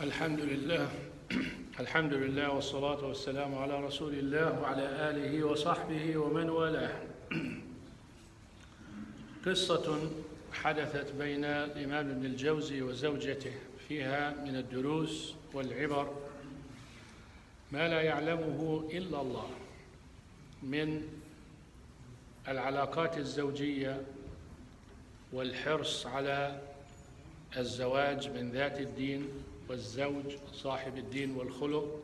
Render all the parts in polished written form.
الحمد لله الحمد لله والصلاة والسلام على رسول الله وعلى آله وصحبه ومن والاه. قصة حدثت بين الإمام ابن الجوزي وزوجته فيها من الدروس والعبر ما لا يعلمه إلا الله من العلاقات الزوجية والحرص على الزواج من ذات الدين والزوج صاحب الدين والخلق،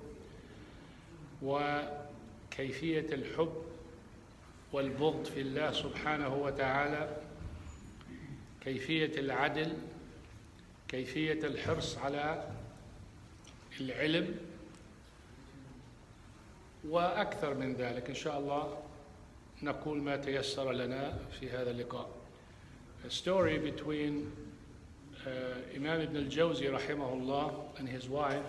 وكيفية الحب والبغض في الله سبحانه وتعالى، كيفية العدل، كيفية الحرص على العلم، وأكثر من ذلك إن شاء الله نقول ما تيسر لنا في هذا اللقاء. A story between Imam Ibn al-Jawzi rahimahullah and his wife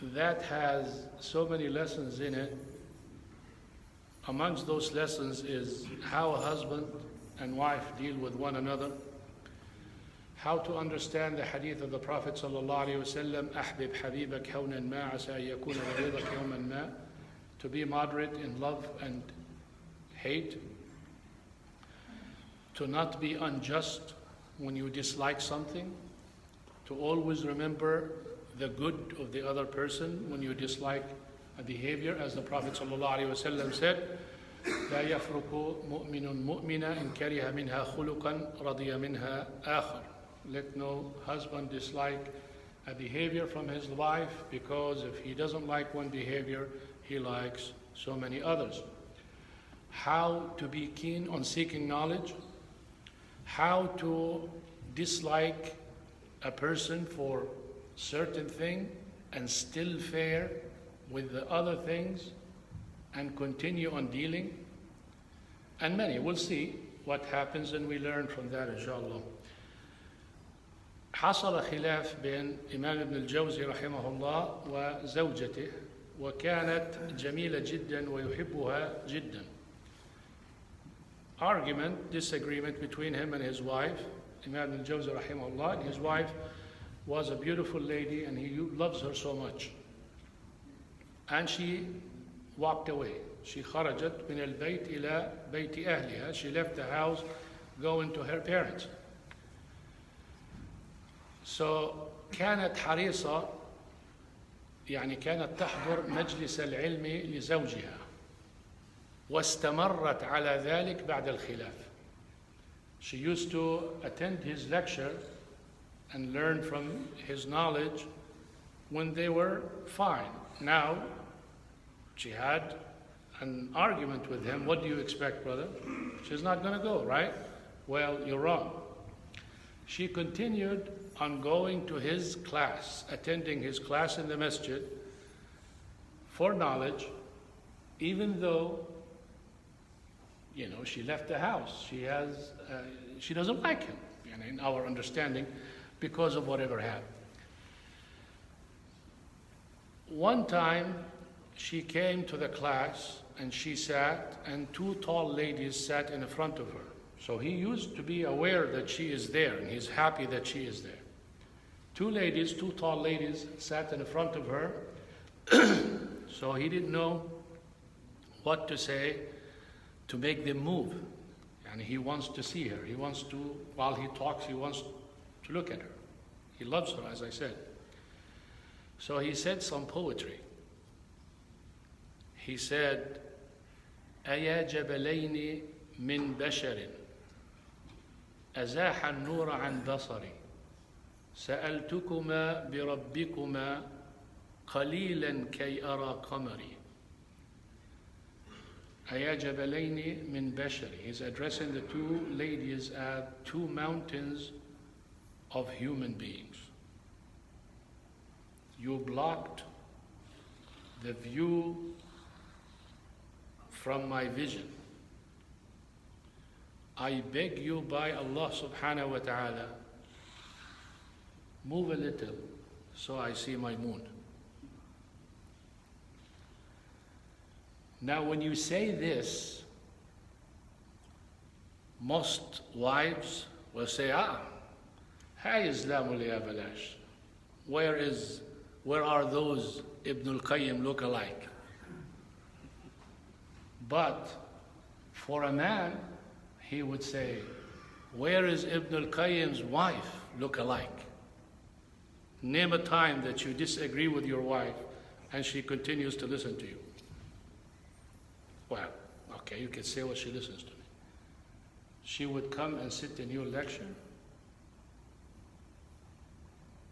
that has so many lessons in it. Amongst those lessons is how a husband and wife deal with one another, how to understand the hadith of the Prophet sallallahu alaihi wasallam, أحبب حبيبك هونا ما عسى أن يكون بغيضك يوما ما, to be moderate in love and hate, to not be unjust when you dislike something, to always remember the good of the other person when you dislike a behavior, as the Prophet ﷺ said, لا يفرق مؤمن مؤمنا إن كره منها خلقا رضي منها آخر. Let no husband dislike a behavior from his wife, because if he doesn't like one behavior, he likes so many others. How to be keen on seeking knowledge, how to dislike a person for certain thing and still fair with the other things and continue on dealing, and many. We'll see what happens and we learn from that inshallah. حصل خلاف بين إمام ابن الجوزي رحمه الله وزوجته، وكانت جميلة جدا ويحبها جدا. Argument, disagreement between him and his wife, Imam al-Jawzi rahimahullah, and his wife was a beautiful lady and he loves her so much. And she walked away. She خرجت من البيت إلى بيت أهلها. She left the house going to her parents. So كانت حريصة، يعني كانت تحضر مجلس العلم لزوجها، واستمرت على ذلك بعد الخلاف. She used to attend his lecture and learn from his knowledge when they were fine. Now she had an argument with him. What do you expect, brother? She's not going to go, right? Well, you're wrong. She continued on going to his class, attending his class in the masjid for knowledge, even though she left the house. She doesn't like him, in our understanding, because of whatever happened. One time, she came to the class and she sat, and two tall ladies sat in front of her. So he used to be aware that she is there, and he's happy that she is there. Two tall ladies sat in front of her, so he didn't know what to say to make them move. And he wants to see her. He wants to, while he talks, he wants to look at her. He loves her, as I said. So he said some poetry. He said, أيا جبلين من بشر أزاح النور عن بصري سألتكما بربكما قليلا كي أرى قمري. أيا جبلين من بشر. He's addressing the two ladies as two mountains of human beings. You blocked the view from my vision. I beg you by Allah subhanahu wa ta'ala, move a little so I see my moon. Now when you say this, most wives will say, هاي إسلام ولا بلاش. where are those Ibn al-Qayyim look-alike? But for a man, he would say, where is Ibn al-Qayyim's wife look-alike? Name a time that you disagree with your wife and she continues to listen to you. Well, okay, you can say what she listens to me. She would come and sit in your lecture.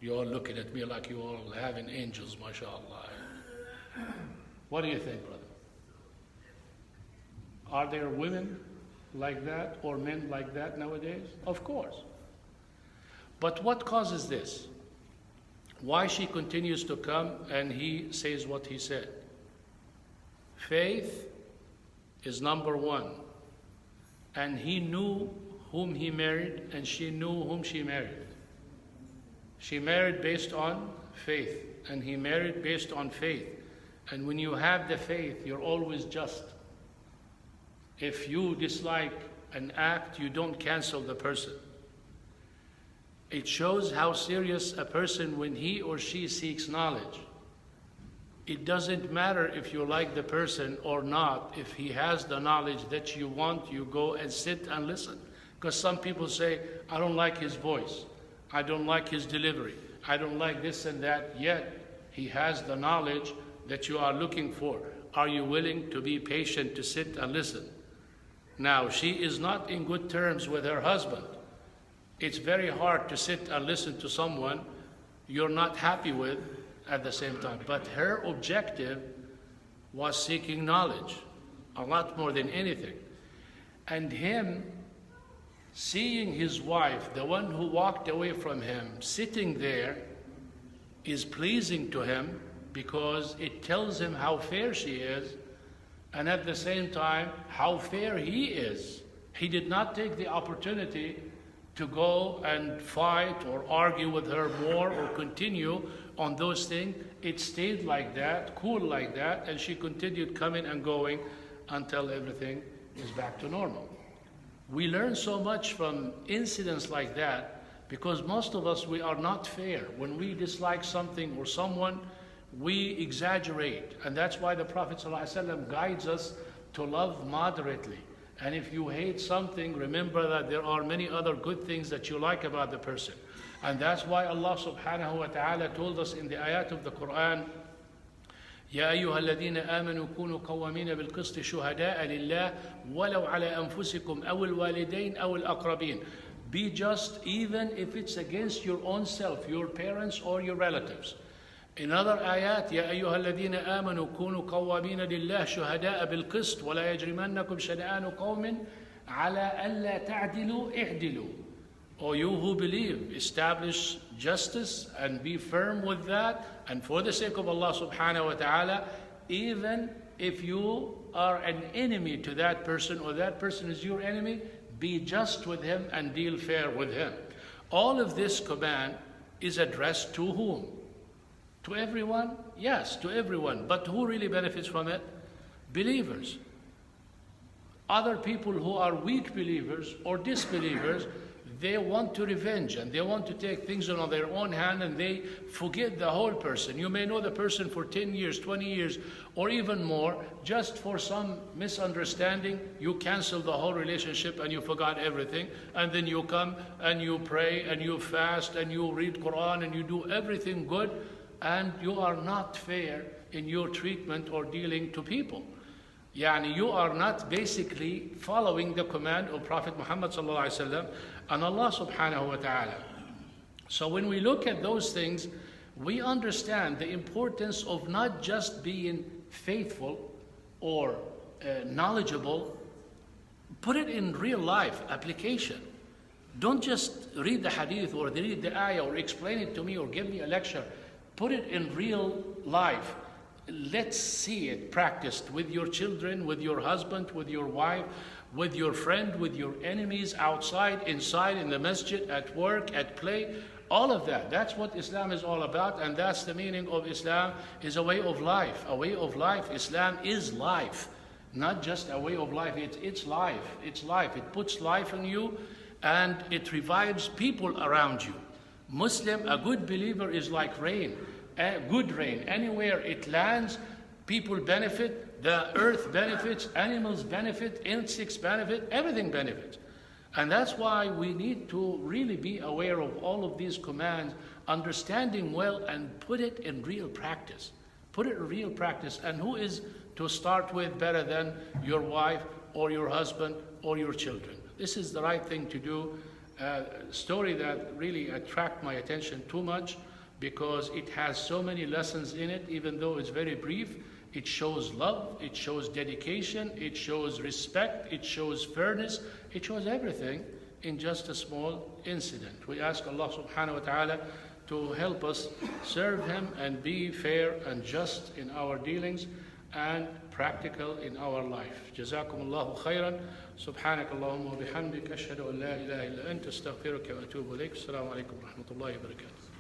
You're all looking at me like you all having angels, mashallah. What do you think, brother? Are there women like that or men like that nowadays? Of course. But what causes this? Why she continues to come and he says what he said? Faith is number one. And he knew whom he married and she knew whom she married. She married based on faith and he married based on faith. And when you have the faith, you're always just. If you dislike an act, you don't cancel the person. It shows how serious a person when he or she seeks knowledge. It doesn't matter if you like the person or not. If he has the knowledge that you want, you go and sit and listen. Because some people say, I don't like his voice. I don't like his delivery. I don't like this and that. Yet, he has the knowledge that you are looking for. Are you willing to be patient to sit and listen? Now, she is not in good terms with her husband. It's very hard to sit and listen to someone you're not happy with at the same time. But her objective was seeking knowledge, a lot more than anything. And him seeing his wife, the one who walked away from him, sitting there, is pleasing to him because it tells him how fair she is, and at the same time, how fair he is. He did not take the opportunity to go and fight or argue with her more or continue on those things. It stayed like that, cool like that, and she continued coming and going until everything is back to normal. We learn so much from incidents like that because most of us, we are not fair. When we dislike something or someone, we exaggerate. And that's why the Prophet ﷺ guides us to love moderately. And if you hate something, remember that there are many other good things that you like about the person. And that's why Allah subhanahu wa ta'ala told us in the ayat of the Quran, يا أيها الذين آمنوا كونوا قوامين بالقسط شهداء لله ولو على أنفسكم أو الوالدين أو الأقربين. Be just even if it's against your own self, your parents or your relatives. In other ayat, يا أيها الذين آمنوا كونوا قوامين لله شهداء بالقسط ولا يجرمنكم شنآن قوم على ألا تعدلوا اعدلوا. O you who believe, establish justice and be firm with that, and for the sake of Allah subhanahu wa ta'ala, even if you are an enemy to that person or that person is your enemy, be just with him and deal fair with him. All of this command is addressed to whom? To everyone? Yes, to everyone. But who really benefits from it? Believers. Other people who are weak believers or disbelievers, they want to revenge and they want to take things on their own hand and they forget the whole person. You may know the person for 10 years, 20 years, or even more. Just for some misunderstanding, you cancel the whole relationship and you forgot everything. And then you come and you pray and you fast and you read Quran and you do everything good, and you are not fair in your treatment or dealing to people. Yani you are not basically following the command of Prophet Muhammad sallallahu alaihi wasallam and Allah subhanahu wa ta'ala. So when we look at those things, we understand the importance of not just being faithful or knowledgeable. Put it in real life application. Don't just read the hadith or read the ayah or explain it to me or give me a lecture. Put it in real life. Let's see it practiced with your children, with your husband, with your wife, with your friend, with your enemies, outside, inside, in the masjid, at work, at play, all of that. That's what Islam is all about, and that's the meaning of Islam, is a way of life. A way of life. Islam is life, not just a way of life. It's life. It's life. It puts life in you, and it revives people around you. Muslim, a good believer is like rain, good rain. Anywhere it lands, people benefit, the earth benefits, animals benefit, insects benefit, everything benefits. And that's why we need to really be aware of all of these commands, understanding well and put it in real practice. Put it in real practice. And who is to start with better than your wife or your husband or your children? This is the right thing to do. Story that really attracted my attention too much because it has so many lessons in it, even though it's very brief. It shows love, it shows dedication, it shows respect, it shows fairness, it shows everything in just a small incident. We ask Allah subhanahu wa ta'ala to help us serve Him and be fair and just in our dealings and practical in our life. جزاكم الله خيرا. سبحانك اللهم وبحمدك أشهد أن لا إله إلا أنت أستغفرك وأتوب إليك. السلام عليكم ورحمة الله وبركاته.